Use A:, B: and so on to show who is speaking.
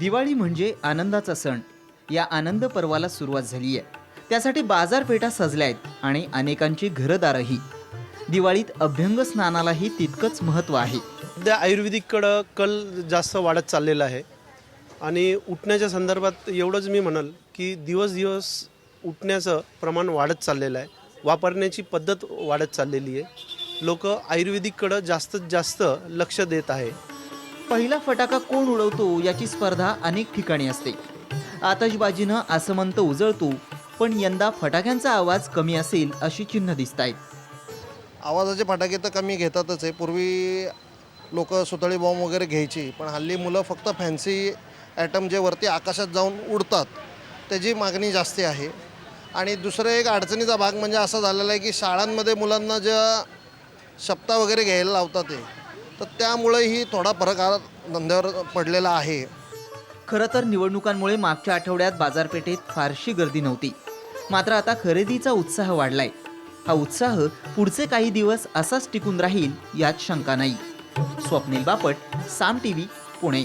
A: दिवाळी म्हणजे आनंदाचा सण. या आनंद पर्वाला सुरुवात झाली आहे. त्यासाठी बाजारपेठा सजल्या आहेत आणि अनेकांची घरदारही. दिवाळीत अभ्यंग स्नानालाही तितकंच महत्त्व आहे.
B: सध्या आयुर्वेदिककडं कल जास्त वाढत चाललेला आहे आणि उठण्याच्या संदर्भात एवढंच मी म्हणाल की दिवस दिवस उठण्याचं प्रमाण वाढत चाललेलं आहे. वापरण्याची पद्धत वाढत चाललेली आहे. लोक आयुर्वेदिककडं जास्तीत जास्त लक्ष देत आहे.
A: पहिला फटाका कोण उडवतो याची स्पर्धा अनेक ठिकाणी असते. आतषबाजीनं आसमंत उजळतो, पण यंदा फटाक्यांचा आवाज कमी असेल अशी चिन्ह दिसत आहेत.
C: आवाजाचे फटाके तर कमी घेतातच आहे. पूर्वी लोक सुतळी बॉम्ब वगैरे घ्यायची, पण हल्ली मुलं फक्त फॅन्सी ॲटम जे वरती आकाशात जाऊन उडतात त्याची मागणी जास्त आहे. आणि दुसरं एक अडचणीचा भाग म्हणजे असा झालेला आहे की शाळांमध्ये मुलांना ज्या सप्ताह वगैरे घ्यायला लावतात ते, तर त्यामुळेही थोडा फरक हा धंद्यावर पडलेला आहे.
A: खरं तर निवडणुकांमुळे मागच्या आठवड्यात बाजारपेठेत फारशी गर्दी नव्हती. मात्र आता खरेदीचा उत्साह वाढलाय. हा उत्साह पुढचे काही दिवस असाच टिकून राहील यात शंका नाही. स्वप्नील बापट, साम टीव्ही, पुणे.